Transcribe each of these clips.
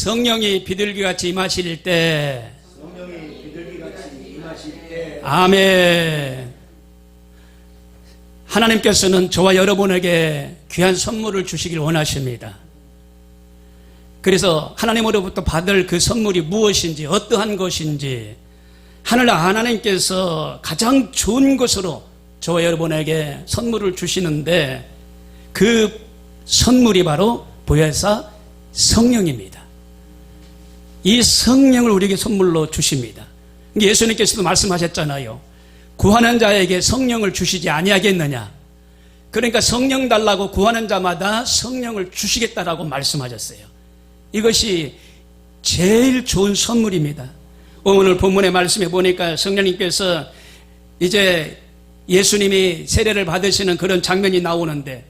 성령이 비둘기같이 임하실 때 아멘. 하나님께서는 저와 여러분에게 귀한 선물을 주시길 원하십니다. 그래서 하나님으로부터 받을 그 선물이 무엇인지 어떠한 것인지 하늘 하나님께서 가장 좋은 것으로 저와 여러분에게 선물을 주시는데 그 선물이 바로 보혜사 성령입니다. 이 성령을 우리에게 선물로 주십니다. 예수님께서도 말씀하셨잖아요. 구하는 자에게 성령을 주시지 아니하겠느냐. 그러니까 성령 달라고 구하는 자마다 성령을 주시겠다라고 말씀하셨어요. 이것이 제일 좋은 선물입니다. 오늘 본문의 말씀에 보니까 성령님께서 이제 예수님이 세례를 받으시는 그런 장면이 나오는데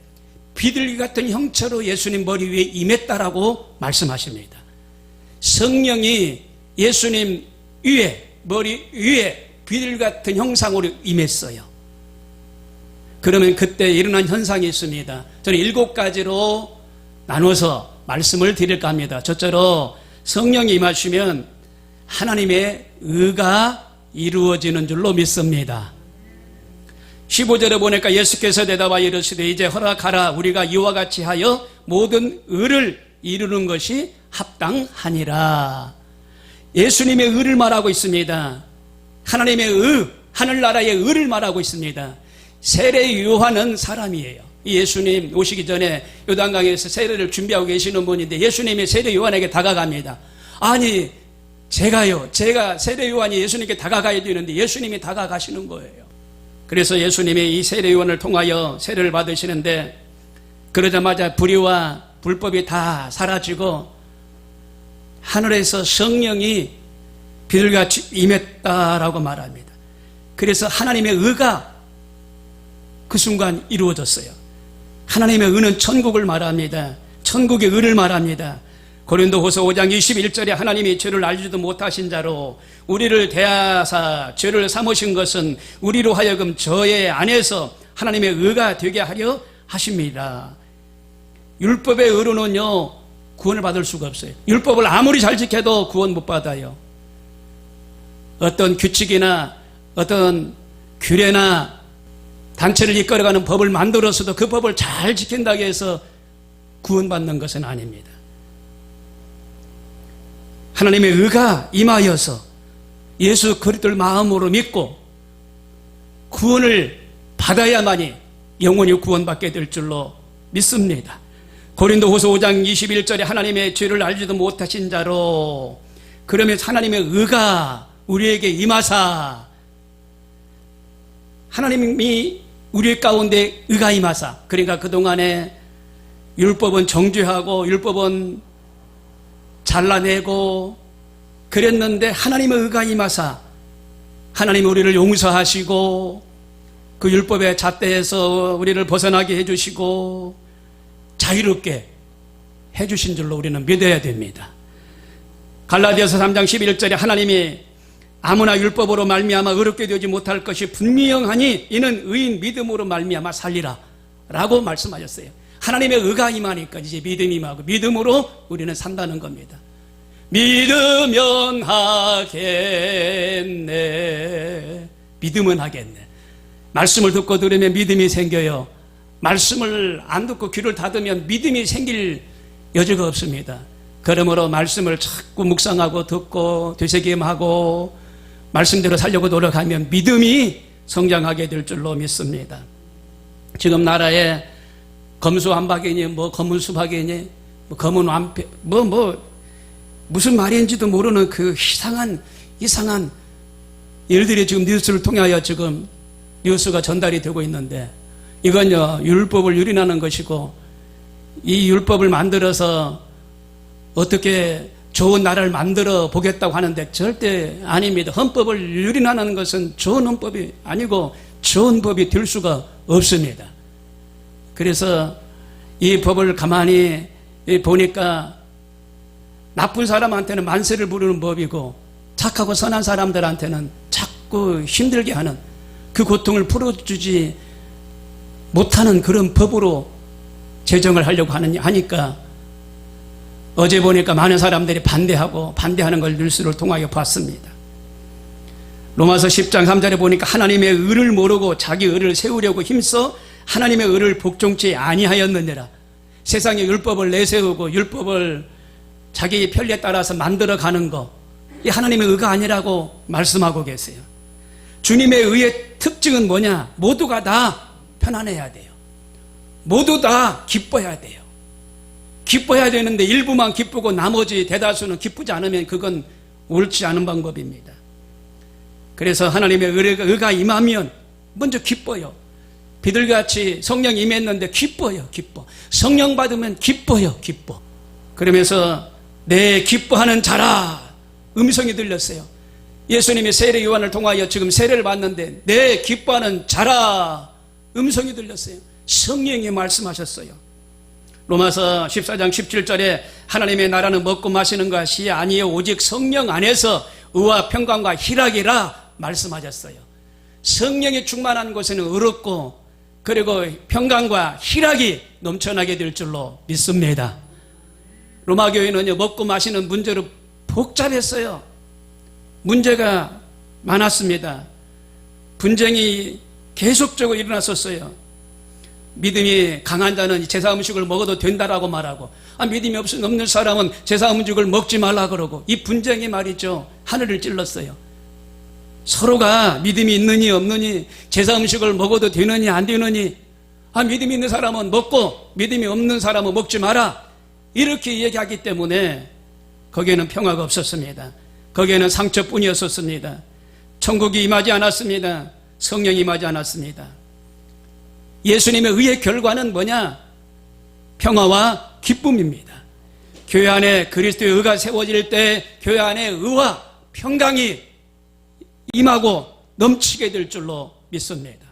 비둘기 같은 형체로 예수님 머리 위에 임했다라고 말씀하십니다. 성령이 예수님 위에 머리 위에 비둘기 같은 형상으로 임했어요. 그러면 그때 일어난 현상이 있습니다. 저는 7가지로 나눠서 말씀을 드릴까 합니다. 첫째로 성령이 임하시면 하나님의 의가 이루어지는 줄로 믿습니다. 15절에 보니까 예수께서 대답하여 이르시되 이제 허락하라. 우리가 이와 같이 하여 모든 의를 이루는 것이 합당하니라. 예수님의 의를 말하고 있습니다. 하나님의 의, 하늘나라의 의를 말하고 있습니다. 세례 요한은 사람이에요. 예수님 오시기 전에 요단강에서 세례를 준비하고 계시는 분인데 예수님이 세례 요한에게 다가갑니다. 아니 제가 세례 요한이 예수님께 다가가야 되는데 예수님이 다가가시는 거예요. 그래서 예수님이 이 세례 요한을 통하여 세례를 받으시는데 그러자마자 불의와 불법이 다 사라지고 하늘에서 성령이 비둘기같이 임했다라고 말합니다. 그래서 하나님의 의가 그 순간 이루어졌어요. 하나님의 의는 천국을 말합니다. 천국의 의를 말합니다. 고린도후서 5장 21절에 하나님이 죄를 알지도 못하신 자로 우리를 대하사 죄를 삼으신 것은 우리로 하여금 저의 안에서 하나님의 의가 되게 하려 하십니다. 율법의 의로는요 구원을 받을 수가 없어요. 율법을 아무리 잘 지켜도 구원 못 받아요. 어떤 규칙이나 어떤 규례나 단체를 이끌어가는 법을 만들어서도 그 법을 잘 지킨다고 해서 구원받는 것은 아닙니다. 하나님의 의가 임하여서 예수 그리스도를 마음으로 믿고 구원을 받아야만이 영원히 구원받게 될 줄로 믿습니다. 고린도후서 5장 21절에 하나님의 죄를 알지도 못하신 자로 그러면 하나님의 의가 우리에게 임하사 하나님이 우리 가운데 의가 임하사 그러니까 그동안에 율법은 정죄하고 율법은 잘라내고 그랬는데 하나님의 의가 임하사 하나님이 우리를 용서하시고 그 율법의 잣대에서 우리를 벗어나게 해주시고 자유롭게 해주신 줄로 우리는 믿어야 됩니다. 갈라디아서 3장 11절에 하나님이 아무나 율법으로 말미암아 의롭게 되지 못할 것이 분명하니 이는 의인 믿음으로 말미암아 살리라 라고 말씀하셨어요. 하나님의 의가 임하니까 이제 믿음이 임하고 믿음으로 우리는 산다는 겁니다. 믿으면 하겠네. 믿으면 하겠네. 말씀을 듣고 들으면 믿음이 생겨요. 말씀을 안 듣고 귀를 닫으면 믿음이 생길 여지가 없습니다. 그러므로 말씀을 자꾸 묵상하고 듣고 되새김하고 말씀대로 살려고 노력하면 믿음이 성장하게 될 줄로 믿습니다. 지금 나라에 검수완박이니 뭐 검은수박이니 뭐 검은완패 무슨 말인지도 모르는 그 이상한 일들이 지금 뉴스를 통하여 지금 뉴스가 전달이 되고 있는데 이건요 율법을 유린하는 것이고 이 율법을 만들어서 어떻게 좋은 나라를 만들어 보겠다고 하는데 절대 아닙니다. 헌법을 유린하는 것은 좋은 헌법이 아니고 좋은 법이 될 수가 없습니다. 그래서 이 법을 가만히 보니까 나쁜 사람한테는 만세를 부르는 법이고 착하고 선한 사람들한테는 자꾸 힘들게 하는 그 고통을 풀어주지 못하는 그런 법으로 제정을 하려고 하니까 어제 보니까 많은 사람들이 반대하는 걸 뉴스를 통하여 봤습니다. 로마서 10장 3절에 보니까 하나님의 의를 모르고 자기 의를 세우려고 힘써 하나님의 의를 복종치 아니하였느니라. 세상에 율법을 내세우고 율법을 자기 편리에 따라서 만들어가는 거, 이 하나님의 의가 아니라고 말씀하고 계세요. 주님의 의의 특징은 뭐냐? 모두가 다 편안해야 돼요. 모두 다 기뻐해야 돼요. 기뻐해야 되는데 일부만 기쁘고 나머지 대다수는 기쁘지 않으면 그건 옳지 않은 방법입니다. 그래서 하나님의 의가 임하면 먼저 기뻐요. 비둘기같이 성령 임했는데 기뻐요. 기뻐. 성령 받으면 기뻐요. 기뻐. 그러면서 내 기뻐하는 자라 음성이 들렸어요. 예수님이 세례 요한을 통하여 지금 세례를 받는데 내 기뻐하는 자라 음성이 들렸어요. 성령이 말씀하셨어요. 로마서 14장 17절에 하나님의 나라는 먹고 마시는 것이 아니요 오직 성령 안에서 의와 평강과 희락이라 말씀하셨어요. 성령이 충만한 곳에는 의롭고 그리고 평강과 희락이 넘쳐나게 될 줄로 믿습니다. 로마 교회는요, 먹고 마시는 문제로 복잡했어요. 문제가 많았습니다. 분쟁이 계속적으로 일어났었어요. 믿음이 강한 자는 제사 음식을 먹어도 된다라고 말하고, 믿음이 없는 사람은 제사 음식을 먹지 말라 그러고, 이 분쟁이 말이죠, 하늘을 찔렀어요. 서로가 믿음이 있느니 없느니, 제사 음식을 먹어도 되느니 안 되느니, 믿음이 있는 사람은 먹고 믿음이 없는 사람은 먹지 마라, 이렇게 얘기하기 때문에 거기에는 평화가 없었습니다. 거기에는 상처뿐이었었습니다. 천국이 임하지 않았습니다. 성령이 임하지 않았습니다. 예수님의 의의 결과는 뭐냐? 평화와 기쁨입니다. 교회 안에 그리스도의 의가 세워질 때 교회 안에 의와 평강이 임하고 넘치게 될 줄로 믿습니다.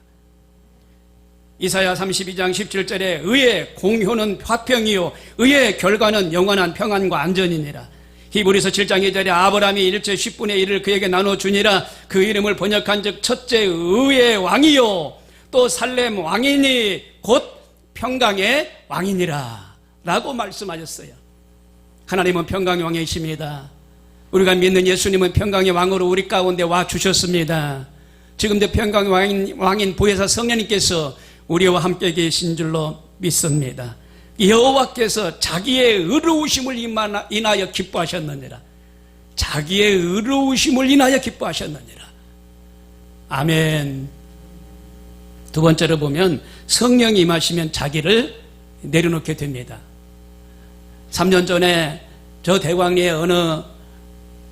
이사야 32장 17절에 의의 공효는 화평이요 의의 결과는 영원한 평안과 안전이니라. 히브리서 7장 2절에 아브라함이 일체 10분의 1을 그에게 나눠주니라. 그 이름을 번역한 즉 첫째 의의 왕이요 또 살렘 왕이니 곧 평강의 왕이니라 라고 말씀하셨어요. 하나님은 평강의 왕이십니다. 우리가 믿는 예수님은 평강의 왕으로 우리 가운데 와 주셨습니다. 지금도 평강의 왕인 보혜사 성령님께서 우리와 함께 계신 줄로 믿습니다. 여호와께서 자기의 의로우심을 인하여 기뻐하셨느니라. 자기의 의로우심을 인하여 기뻐하셨느니라. 아멘. 두 번째로 보면 성령이 임하시면 자기를 내려놓게 됩니다. 3년 전에 저 대광리에 어느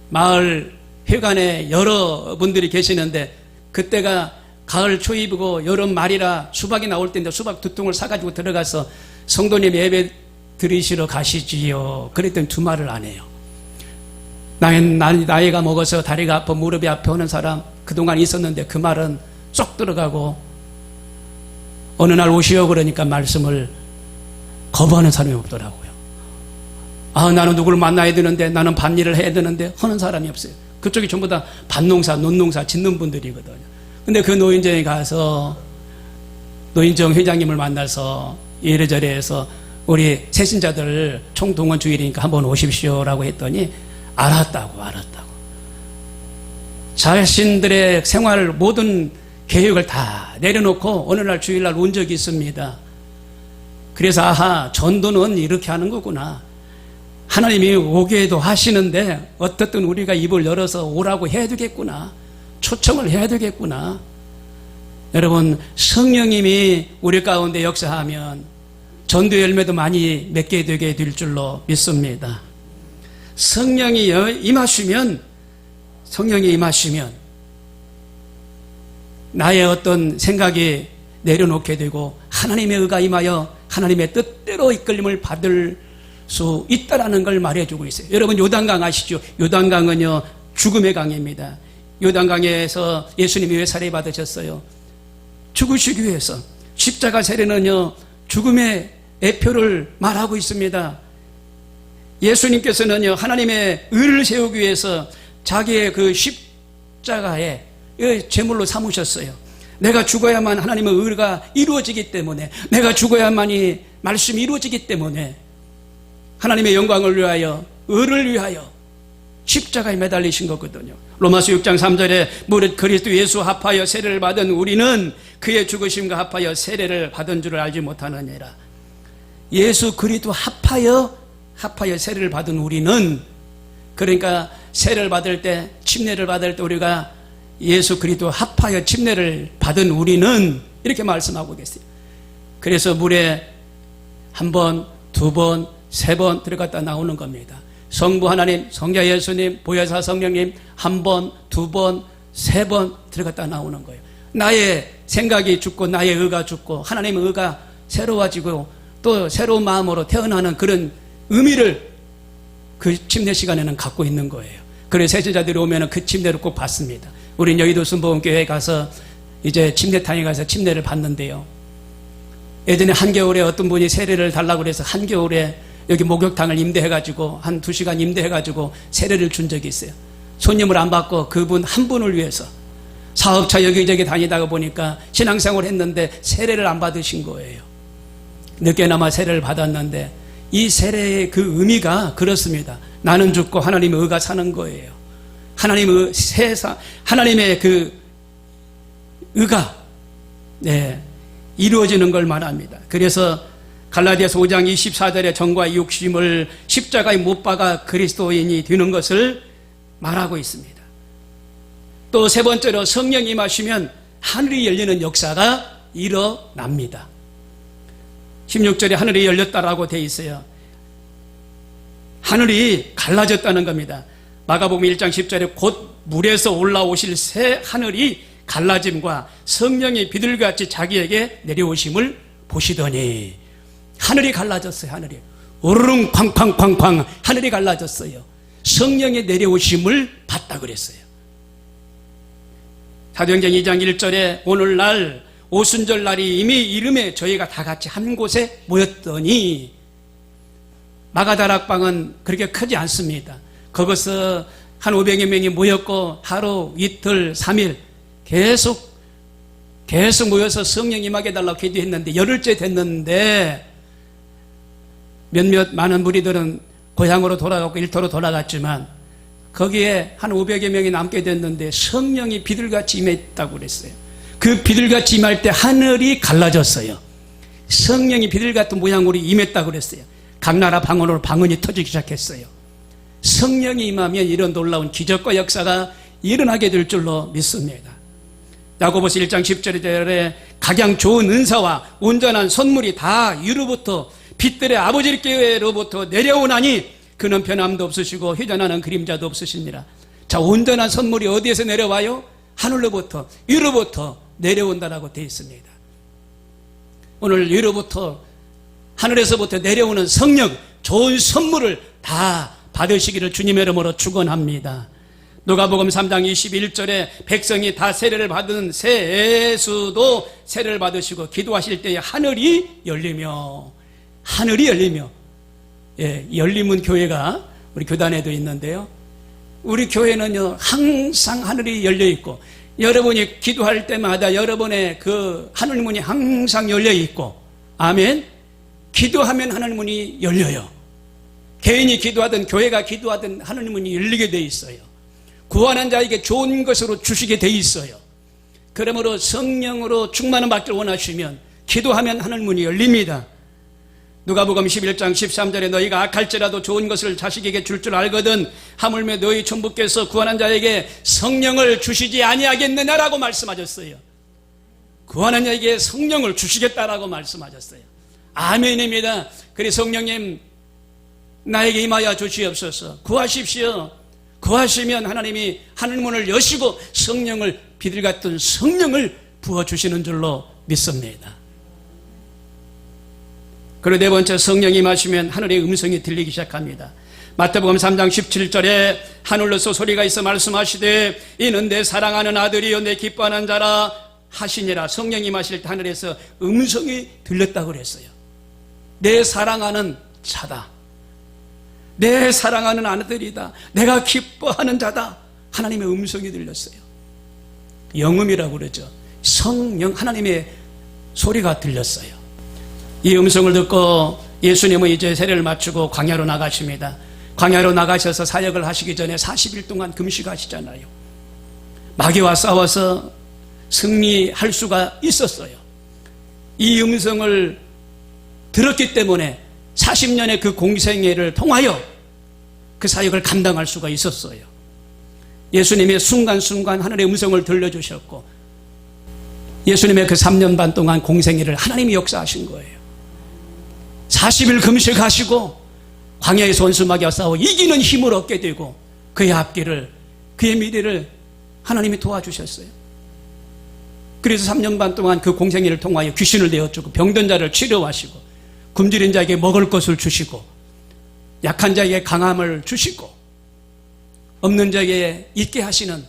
마을 회관에 여러분들이 계시는데, 그때가 가을 초입이고 여름 말이라 수박이 나올 때인데 수박 2통을 사가지고 들어가서 성도님 예배 드리시러 가시지요. 그랬더니 두 말을 안 해요. 나이가 먹어서 다리가 아파 무릎이 아파 하는 사람 그동안 있었는데 그 말은 쏙 들어가고, 어느 날 오시오 그러니까 말씀을 거부하는 사람이 없더라고요. 나는 누구를 만나야 되는데, 나는 밭일을 해야 되는데 하는 사람이 없어요. 그쪽이 전부 다 밭농사, 논농사 짓는 분들이거든요. 근데 그 노인정에 가서 노인정 회장님을 만나서 이래저래 해서 우리 새신자들 총동원 주일이니까 한번 오십시오라고 했더니 알았다고. 자신들의 생활 모든 계획을 다 내려놓고 어느 날 주일날 온 적이 있습니다. 그래서 전도는 이렇게 하는 거구나. 하나님이 오게도 하시는데 어떻든 우리가 입을 열어서 오라고 해야 되겠구나. 초청을 해야 되겠구나. 여러분, 성령님이 우리 가운데 역사하면 전도 열매도 많이 맺게 되게 될 줄로 믿습니다. 성령이 임하시면 나의 어떤 생각이 내려놓게 되고 하나님의 의가 임하여 하나님의 뜻대로 이끌림을 받을 수 있다라는 걸 말해주고 있어요. 여러분, 요단강 아시죠? 요단강은요 죽음의 강입니다. 요단강에서 예수님이 왜 살해 받으셨어요? 죽으시기 위해서. 십자가 세례는요 죽음의 애표를 말하고 있습니다. 예수님께서는요 하나님의 의를 세우기 위해서 자기의 그 십자가에 제물로 삼으셨어요. 내가 죽어야만 하나님의 의가 이루어지기 때문에, 내가 죽어야만이 말씀이 이루어지기 때문에 하나님의 영광을 위하여, 의를 위하여 십자가에 매달리신 거거든요. 로마서 6장 3절에 무릇 그리스도 예수 합하여 세례를 받은 우리는 그의 죽으심과 합하여 세례를 받은 줄을 알지 못하느니라. 예수 그리스도 합하여 세례를 받은 우리는, 그러니까 세례를 받을 때, 침례를 받을 때 우리가 예수 그리스도 합하여 침례를 받은 우리는 이렇게 말씀하고 계세요. 그래서 물에 한 번, 두 번, 세 번 들어갔다 나오는 겁니다. 성부 하나님, 성자 예수님, 보혜사 성령님 한 번, 두 번, 세 번 들어갔다 나오는 거예요. 나의 생각이 죽고 나의 의가 죽고 하나님의 의가 새로워지고 또 새로운 마음으로 태어나는 그런 의미를 그 침례 시간에는 갖고 있는 거예요. 그래서 세전자들이 오면 그 침례를 꼭 받습니다. 우린 여의도 순복음교회에 가서 이제 침례탕에 가서 침례를 받는데요. 예전에 한겨울에 어떤 분이 세례를 달라고 그래서 한겨울에 여기 목욕탕을 임대해가지고 한 2시간 임대해가지고 세례를 준 적이 있어요. 손님을 안 받고 그분 한 분을 위해서 사업차 여기저기 다니다가 보니까 신앙생활 했는데 세례를 안 받으신 거예요. 늦게나마 세례를 받았는데 이 세례의 그 의미가 그렇습니다. 나는 죽고 하나님의 의가 사는 거예요. 하나님의 하나님의 그 의가 이루어지는 걸 말합니다. 그래서 갈라디아서 5장 24절에 정과 욕심을 십자가에 못 박아 그리스도인이 되는 것을 말하고 있습니다. 또 세 번째로 성령이 임하시면 하늘이 열리는 역사가 일어납니다. 16절에 하늘이 열렸다라고 되어 있어요. 하늘이 갈라졌다는 겁니다. 마가복음 1장 10절에 곧 물에서 올라오실 새 하늘이 갈라짐과 성령이 비둘기같이 자기에게 내려오심을 보시더니, 하늘이 갈라졌어요. 하늘이 우르릉 쾅쾅쾅쾅 하늘이 갈라졌어요. 성령의 내려오심을 봤다 그랬어요. 사도행전 2장 1절에 오늘날 오순절 날이 이미 이름에 저희가 다 같이 한 곳에 모였더니, 마가다락방은 그렇게 크지 않습니다. 거기서 한 500여 명이 모였고 하루, 이틀, 3일 계속 모여서 성령 임하게 달라고 기도했는데 열흘째 됐는데 몇몇 많은 무리들은 고향으로 돌아가고 일터로 돌아갔지만 거기에 한 500여 명이 남게 됐는데 성령이 비둘기같이 임했다고 그랬어요. 그 비둘기같이 임할 때 하늘이 갈라졌어요. 성령이 비둘기 같은 모양으로 임했다고 그랬어요. 각 나라 방언으로 방언이 터지기 시작했어요. 성령이 임하면 이런 놀라운 기적과 역사가 일어나게 될 줄로 믿습니다. 야고보서 1장 10절에 각양 좋은 은사와 온전한 선물이 다 위로부터 빛들의 아버지께로부터 내려오나니 그는 변함도 없으시고 휴전하는 그림자도 없으시니라. 자, 온전한 선물이 어디에서 내려와요? 하늘로부터, 위로부터 내려온다라고 되어 있습니다. 오늘 위로부터, 하늘에서부터 내려오는 성령, 좋은 선물을 다 받으시기를 주님의 이름으로 축원합니다. 누가복음 3장 21절에 백성이 다 세례를 받은 새 예수도 세례를 받으시고 기도하실 때에 하늘이 열리며 열림은 교회가 우리 교단에도 있는데요. 우리 교회는요 항상 하늘이 열려 있고 여러분이 기도할 때마다 여러분의 그 하늘문이 항상 열려 있고, 아멘. 기도하면 하늘문이 열려요. 개인이 기도하든 교회가 기도하든 하늘문이 열리게 돼 있어요. 구하는 자에게 좋은 것으로 주시게 돼 있어요. 그러므로 성령으로 충만한 받기를 원하시면 기도하면 하늘문이 열립니다. 누가복음 11장 13절에 너희가 악할지라도 좋은 것을 자식에게 줄 줄 알거든 하물며 너희 천부께서 구하는 자에게 성령을 주시지 아니하겠느냐라고 말씀하셨어요. 구하는 자에게 성령을 주시겠다라고 말씀하셨어요. 아멘입니다. 그래 성령님 나에게 임하여 주시옵소서. 구하십시오. 구하시면 하나님이 하늘문을 여시고 성령을, 비둘기 같은 성령을 부어주시는 줄로 믿습니다. 그리고 네 번째, 성령이 임하시면 하늘의 음성이 들리기 시작합니다. 마태복음 3장 17절에 하늘로서 소리가 있어 말씀하시되 이는 내 사랑하는 아들이요 내 기뻐하는 자라 하시니라. 성령이 임하실 때 하늘에서 음성이 들렸다고 그랬어요. 내 사랑하는 자다. 내 사랑하는 아들이다. 내가 기뻐하는 자다. 하나님의 음성이 들렸어요. 영음이라고 그러죠. 성령, 하나님의 소리가 들렸어요. 이 음성을 듣고 예수님은 이제 세례를 마치고 광야로 나가십니다. 광야로 나가셔서 사역을 하시기 전에 40일 동안 금식하시잖아요. 마귀와 싸워서 승리할 수가 있었어요. 이 음성을 들었기 때문에 40년의 그 공생애를 통하여 그 사역을 감당할 수가 있었어요. 예수님의 순간순간 하늘의 음성을 들려주셨고, 예수님의 그 3년 반 동안 공생애를 하나님이 역사하신 거예요. 40일 금식하시고 광야에서 원수마귀와 싸워 이기는 힘을 얻게 되고, 그의 앞길을, 그의 미래를 하나님이 도와주셨어요. 그래서 3년 반 동안 그 공생애를 통하여 귀신을 내어주고, 병든 자를 치료하시고, 굶주린 자에게 먹을 것을 주시고, 약한 자에게 강함을 주시고, 없는 자에게 있게 하시는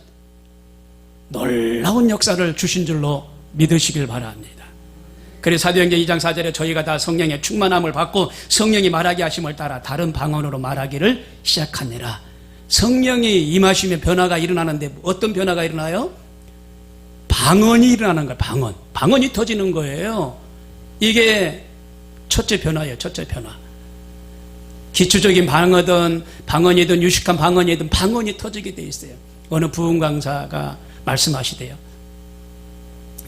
놀라운 역사를 주신 줄로 믿으시길 바랍니다. 그래서 사도행전 2장 4절에 저희가 다 성령의 충만함을 받고 성령이 말하게 하심을 따라 다른 방언으로 말하기를 시작하니라. 성령이 임하시면 변화가 일어나는데 어떤 변화가 일어나요? 방언이 일어나는 거예요. 방언이 터지는 거예요. 이게 첫째 변화예요. 첫째 변화. 기초적인 방언이든 유식한 방언이든 방언이 터지게 돼 있어요. 어느 부흥 강사가 말씀하시대요.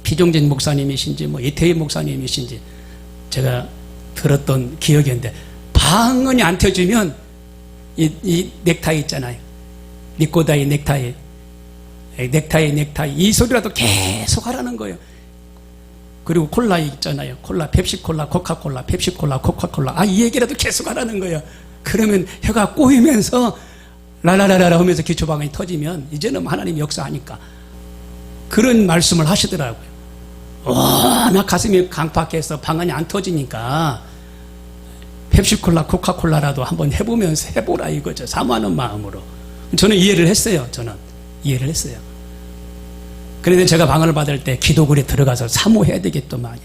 피종진 목사님이신지 이태희 목사님이신지 제가 들었던 기억이 있는데, 방언이 안 터지면 이 넥타이 있잖아요. 니꼬다이 넥타이 이 소리라도 계속 하라는 거예요. 그리고 콜라 있잖아요. 펩시콜라, 코카콜라, 펩시콜라, 코카콜라. 이 얘기라도 계속 하라는 거예요. 그러면 혀가 꼬이면서 라라라라 하면서 기초방언이 터지면 이제는 하나님 역사하니까. 그런 말씀을 하시더라고요. 나 가슴이 강팍해서 방언이 안 터지니까 펩시콜라, 코카콜라라도 한번 해보면서 해보라 이거죠. 사모하는 마음으로. 저는 이해를 했어요. 그런데 제가 방언을 받을 때 기도굴에 들어가서 사모해야 되겠더만요.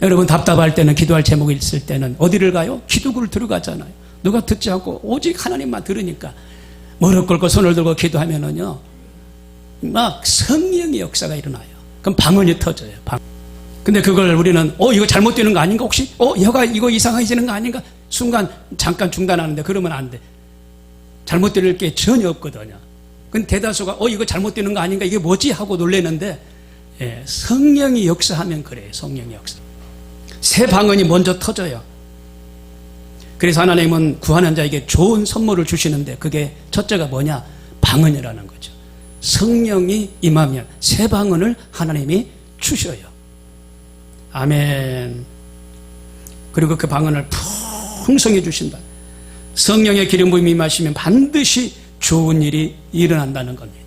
여러분 답답할 때는, 기도할 제목이 있을 때는 어디를 가요? 기도굴 들어가잖아요. 누가 듣지 않고 오직 하나님만 들으니까 무릎 꿇고 손을 들고 기도하면은요, 막 성령의 역사가 일어나요. 그럼 방언이 터져요. 근데 그걸 우리는 이거 잘못되는 거 아닌가? 혹시 혀가 이거 이상해지는 거 아닌가? 순간 잠깐 중단하는데 그러면 안 돼. 잘못될 게 전혀 없거든요. 근데 대다수가 이거 잘못되는 거 아닌가? 이게 뭐지? 하고 놀라는데, 성령이 역사하면 그래요. 성령의 역사. 새 방언이 먼저 터져요. 그래서 하나님은 구하는 자에게 좋은 선물을 주시는데, 그게 첫째가 뭐냐? 방언이라는 거죠. 성령이 임하면 새 방언을 하나님이 주셔요. 아멘. 그리고 그 방언을 풍성해 주신다. 성령의 기름 부음이 임하시면 반드시 좋은 일이 일어난다는 겁니다.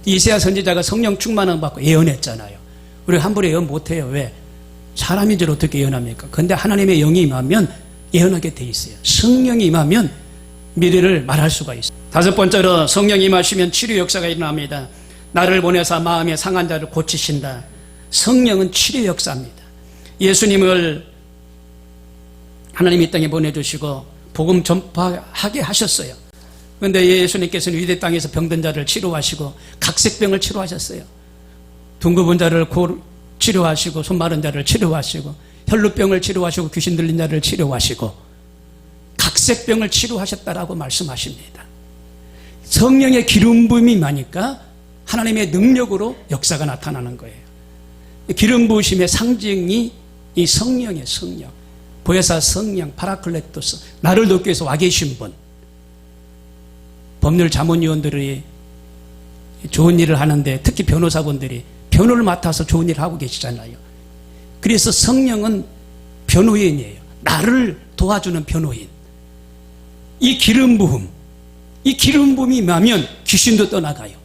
이새야 선지자가 성령 충만함 받고 예언했잖아요. 우리가 함부로 예언 못해요. 왜? 사람인지 어떻게 예언합니까? 그런데 하나님의 영이 임하면 예언하게 돼 있어요. 성령이 임하면 미래를 말할 수가 있어요. 다섯 번째로, 성령이 임하시면 치료 역사가 일어납니다. 나를 보내사 마음에 상한 자를 고치신다. 성령은 치료 역사입니다. 예수님을 하나님이 이 땅에 보내주시고 복음 전파하게 하셨어요. 그런데 예수님께서는 유대 땅에서 병든 자를 치료하시고 각색병을 치료하셨어요. 둥그분 자를 치료하시고, 손 마른 자를 치료하시고, 혈루병을 치료하시고, 귀신 들린 자를 치료하시고, 각색병을 치료하셨다라고 말씀하십니다. 성령의 기름 부음이 임하니까 하나님의 능력으로 역사가 나타나는 거예요. 기름 부으심의 상징이 이 성령이에요. 성령. 보혜사 성령, 파라클레토스, 나를 돕기 위해서 와 계신 분. 법률 자문위원들이 좋은 일을 하는데, 특히 변호사분들이 변호를 맡아서 좋은 일을 하고 계시잖아요. 그래서 성령은 변호인이에요. 나를 도와주는 변호인. 이 기름 부음이 임하면 귀신도 떠나가요.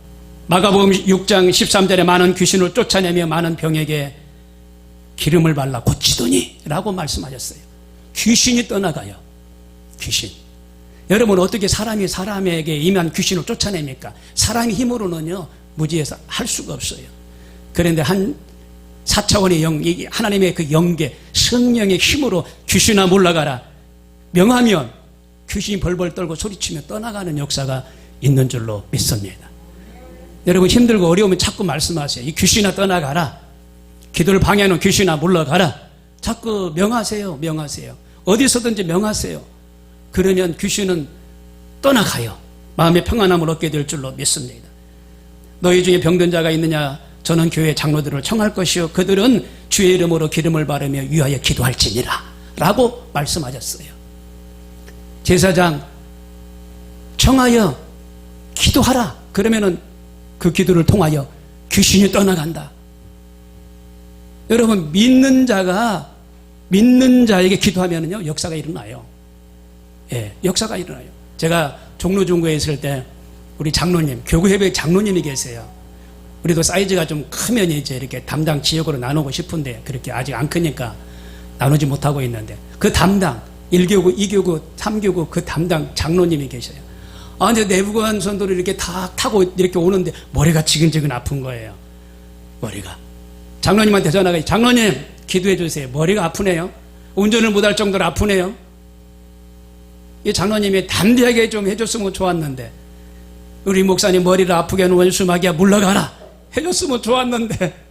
마가복음 6장 13절에 많은 귀신을 쫓아내며 많은 병에게 기름을 발라 고치더니 라고 말씀하셨어요. 귀신이 떠나가요. 귀신. 여러분, 어떻게 사람이 사람에게 임한 귀신을 쫓아냅니까? 사람의 힘으로는요, 무지해서 할 수가 없어요. 그런데 한 4차원의 영, 하나님의 그 영계, 성령의 힘으로 귀신아 물러가라 명하면 귀신이 벌벌 떨고 소리치며 떠나가는 역사가 있는 줄로 믿습니다. 여러분, 힘들고 어려우면 자꾸 말씀하세요. 이 귀신아 떠나가라. 기도를 방해하는 귀신아 물러가라. 자꾸 명하세요. 어디서든지 명하세요. 그러면 귀신은 떠나가요. 마음의 평안함을 얻게 될 줄로 믿습니다. 너희 중에 병든 자가 있느냐? 저는 교회 장로들을 청할 것이요 그들은 주의 이름으로 기름을 바르며 위하여 기도할지니라 라고 말씀하셨어요. 제사장 청하여 기도하라. 그러면은 그 기도를 통하여 귀신이 떠나간다. 여러분, 믿는 자에게 기도하면은요 역사가 일어나요. 예, 역사가 일어나요. 제가 종로중구에 있을 때 우리 장로님, 교구협의 장로님이 계세요. 우리도 사이즈가 좀 크면 이제 이렇게 담당 지역으로 나누고 싶은데 그렇게 아직 안 크니까 나누지 못하고 있는데 그 담당 1교구, 2교구, 3교구 그 담당 장로님이 계셔요. 아, 근데 내부관 선도를 이렇게 다 타고 이렇게 오는데 머리가 지근지근 아픈 거예요. 머리가. 장로님한테 전화가, 장로님 기도해 주세요. 머리가 아프네요. 운전을 못할 정도로 아프네요. 이 장로님이 담대하게 좀 해줬으면 좋았는데, 우리 목사님 머리를 아프게 하는 원수마귀야 물러가라 해줬으면 좋았는데,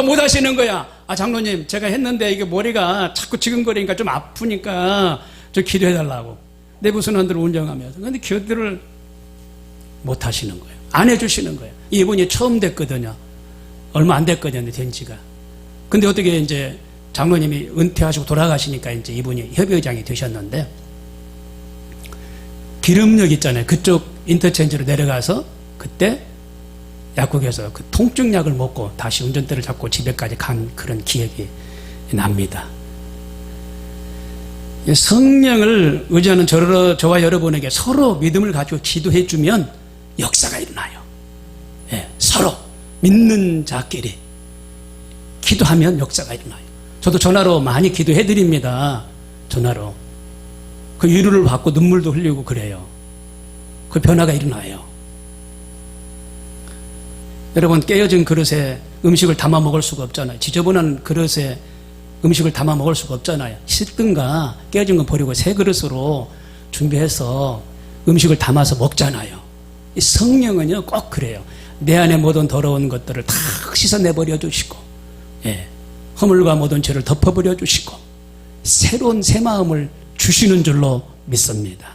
못 하시는 거야. 장로님 제가 했는데 이게 머리가 자꾸 지근거리니까 좀 아프니까 저 기도해 달라고. 내부 순환들을 운영하면서. 근데 기도를 못 하시는 거예요. 안 해주시는 거예요. 이분이 처음 됐거든요. 얼마 안 됐거든요, 된 지가. 근데 어떻게 이제 장로님이 은퇴하시고 돌아가시니까 이제 이분이 협의회장이 되셨는데, 기름역 있잖아요. 그쪽 인터체인지로 내려가서 그때 약국에서 그 통증약을 먹고 다시 운전대를 잡고 집에까지 간 그런 기억이 납니다. 성령을 의지하는 저와 여러분에게 서로 믿음을 가지고 기도해 주면 역사가 일어나요. 예, 서로 믿는 자끼리 기도하면 역사가 일어나요. 저도 전화로 많이 기도해 드립니다. 전화로. 그 위로를 받고 눈물도 흘리고 그래요. 그 변화가 일어나요. 여러분, 깨어진 그릇에 음식을 담아 먹을 수가 없잖아요. 지저분한 그릇에 음식을 담아 먹을 수가 없잖아요. 씻든가 깨어진 건 버리고 새 그릇으로 준비해서 음식을 담아서 먹잖아요. 이 성령은요 꼭 그래요. 내 안에 모든 더러운 것들을 다 씻어내버려 주시고, 예, 허물과 모든 죄를 덮어버려 주시고 새로운 새 마음을 주시는 줄로 믿습니다.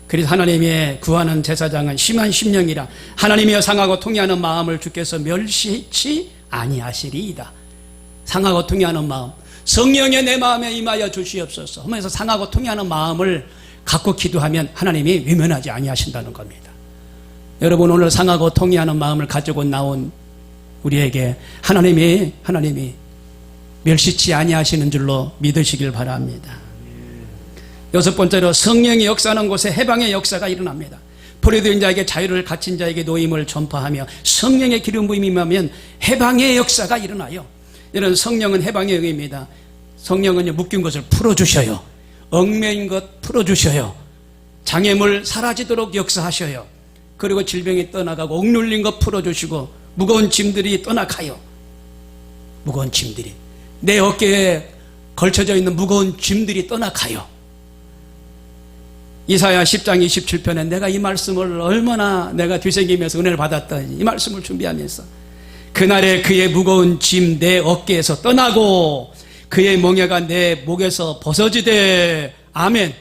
그래서 하나님의 구하는 제사장은 심한 심령이라 하나님이여 상하고 통회하는 마음을 주께서 멸시치 아니하시리이다. 상하고 통회하는 마음, 성령의 내 마음에 임하여 주시옵소서 하면서 상하고 통회하는 마음을 갖고 기도하면 하나님이 외면하지 아니하신다는 겁니다. 여러분, 오늘 상하고 통회하는 마음을 가지고 나온 우리에게 하나님이 멸시치 아니하시는 줄로 믿으시길 바랍니다. 여섯 번째로, 성령이 역사하는 곳에 해방의 역사가 일어납니다. 포로된 자에게 자유를, 갇힌 자에게 노임을 전파하며 성령의 기름 부음이 임하면 해방의 역사가 일어나요. 이런 성령은 해방의 영입니다. 성령은 묶인 것을 풀어주셔요. 얽매인 것 풀어주셔요. 장애물 사라지도록 역사하셔요. 그리고 질병이 떠나가고 억눌린 것 풀어주시고 무거운 짐들이 떠나가요. 무거운 짐들이, 내 어깨에 걸쳐져 있는 무거운 짐들이 떠나가요. 이사야 10장 27편에 내가 이 말씀을 얼마나 내가 뒤새기면서 은혜를 받았더니 이 말씀을 준비하면서, 그날에 그의 무거운 짐 내 어깨에서 떠나고 그의 멍에가 내 목에서 벗어지되. 아멘.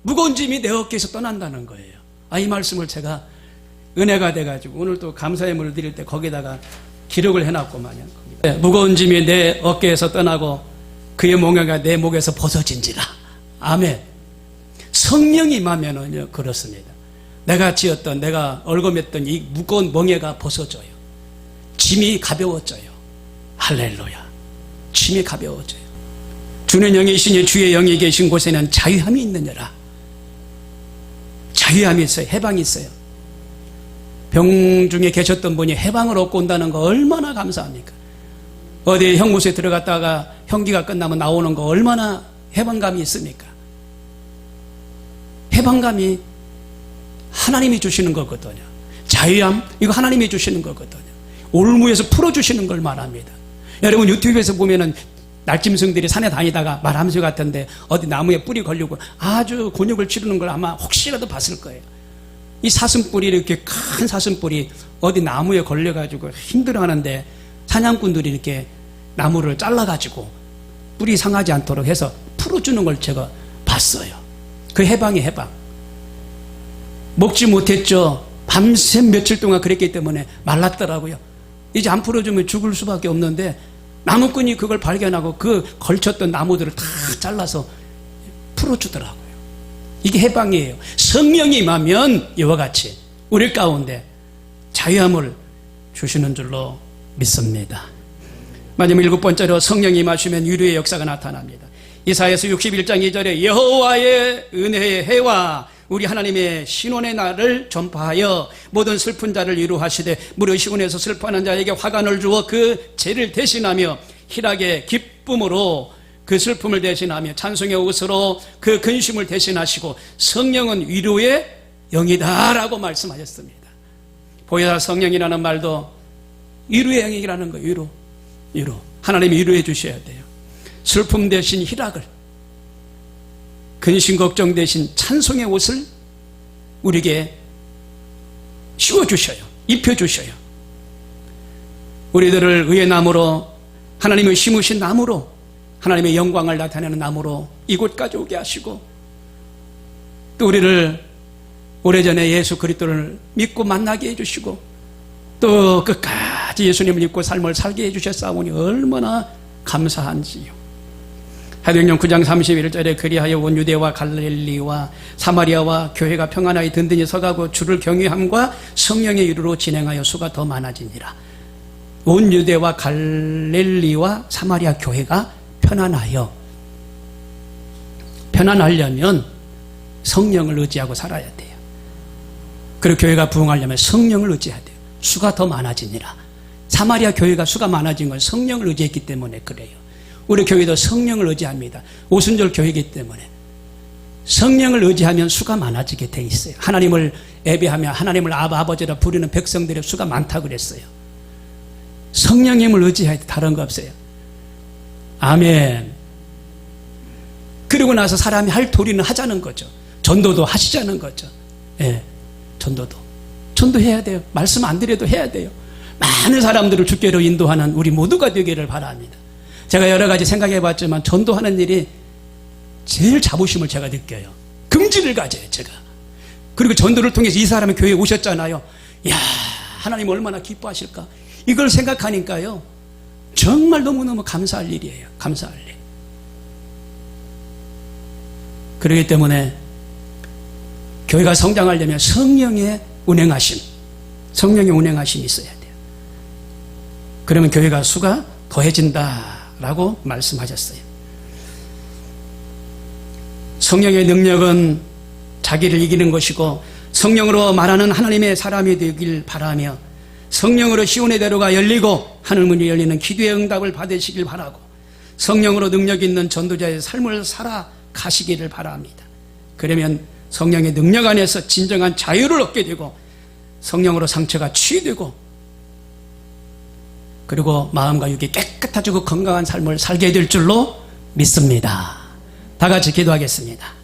무거운 짐이 내 어깨에서 떠난다는 거예요. 이 말씀을 제가 은혜가 돼가지고 오늘 또 감사의 물을 드릴 때 거기다가 기록을 해놨고만요. 무거운 짐이 내 어깨에서 떠나고 그의 멍에가 내 목에서 벗어진지라. 아멘. 성령이 임하면은요 그렇습니다. 내가 지었던, 내가 얽어맸던 이 무거운 멍에가 벗어져요. 짐이 가벼워져요. 할렐루야. 짐이 가벼워져요. 주는 영이시니 주의 영이 계신 곳에는 자유함이 있느니라. 자유함이 있어요. 해방이 있어요. 병 중에 계셨던 분이 해방을 얻고 온다는 거 얼마나 감사합니까? 어디 형무소에 들어갔다가 형기가 끝나면 나오는 거 얼마나 해방감이 있습니까? 해방감이 하나님이 주시는 거거든요. 자유함, 이거 하나님이 주시는 거거든요. 올무에서 풀어주시는 걸 말합니다. 여러분, 유튜브에서 보면은 날짐승들이 산에 다니다가 말함수 같은데 어디 나무에 뿌리 걸리고 아주 곤욕을 치르는 걸 아마 혹시라도 봤을 거예요. 이 사슴뿔이, 이렇게 큰 사슴뿔이 어디 나무에 걸려가지고 힘들어하는데 사냥꾼들이 이렇게 나무를 잘라가지고 뿌리 상하지 않도록 해서 풀어주는 걸 제가 봤어요. 그 해방이 해방. 먹지 못했죠. 밤샘 며칠 동안 그랬기 때문에 말랐더라고요. 이제 안 풀어주면 죽을 수밖에 없는데 나무꾼이 그걸 발견하고 그 걸쳤던 나무들을 다 잘라서 풀어주더라고요. 이게 해방이에요. 성령이 임하면 이와 같이 우리 가운데 자유함을 주시는 줄로 믿습니다. 마지막 7번째로 성령이 임하시면 위로의 역사가 나타납니다. 이사야서 61장 2절에 여호와의 은혜의 해와 우리 하나님의 신원의 날을 전파하여 모든 슬픈 자를 위로하시되 무려 시온에서 슬퍼하는 자에게 화관을 주어 그 죄를 대신하며 희락의 기쁨으로 그 슬픔을 대신하며 찬송의 옷으로 그 근심을 대신하시고 성령은 위로의 영이다 라고 말씀하셨습니다. 보혜사 성령이라는 말도 위로의 영이라는 거예요. 위로. 하나님이 위로해 주셔야 돼요. 슬픔 대신 희락을, 근심 걱정 대신 찬송의 옷을 우리에게 씌워주셔요. 입혀주셔요. 우리들을 의의 나무로, 하나님의 심으신 나무로, 하나님의 영광을 나타내는 나무로 이곳까지 오게 하시고, 또 우리를 오래전에 예수 그리스도를 믿고 만나게 해주시고, 또 끝까지 예수님을 믿고 삶을 살게 해주셨사오니 얼마나 감사한지요. 사도행전 9장 31절에 그리하여 온 유대와 갈릴리와 사마리아와 교회가 평안하여 든든히 서가고 주를 경외함과 성령의 이루로 진행하여 수가 더 많아지니라. 온 유대와 갈릴리와 사마리아 교회가 편안하려면 성령을 의지하고 살아야 돼요. 그리고 교회가 부흥하려면 성령을 의지해야 돼요. 수가 더 많아지니라. 사마리아 교회가 수가 많아진 건 성령을 의지했기 때문에 그래요. 우리 교회도 성령을 의지합니다. 오순절 교회이기 때문에 성령을 의지하면 수가 많아지게 돼 있어요. 하나님을 예배하며 하나님을 아버지라 부르는 백성들의 수가 많다고 그랬어요. 성령님을 의지해야 돼. 다른 거 없어요. 아멘. 그러고 나서 사람이 할 도리는 하자는 거죠. 전도도 하시자는 거죠. 예, 전도해야 돼요. 말씀 안 드려도 해야 돼요. 많은 사람들을 주께로 인도하는 우리 모두가 되기를 바랍니다. 제가 여러 가지 생각해 봤지만 전도하는 일이 제일 자부심을 제가 느껴요. 긍지를 가져요, 제가. 그리고 전도를 통해서 이 사람이 교회에 오셨잖아요. 이야, 하나님 얼마나 기뻐하실까. 이걸 생각하니까요, 정말 너무너무 감사할 일이에요. 감사할 일. 그렇기 때문에 교회가 성장하려면 성령의 운행하심이 있어야 돼요. 그러면 교회가 수가 더해진다라고 말씀하셨어요. 성령의 능력은 자기를 이기는 것이고 성령으로 말하는 하나님의 사람이 되길 바라며 성령으로 시온의 대로가 열리고 하늘문이 열리는 기도의 응답을 받으시길 바라고 성령으로 능력 있는 전도자의 삶을 살아가시기를 바랍니다. 그러면 성령의 능력 안에서 진정한 자유를 얻게 되고 성령으로 상처가 치유되고 그리고 마음과 육이 깨끗해지고 건강한 삶을 살게 될 줄로 믿습니다. 다 같이 기도하겠습니다.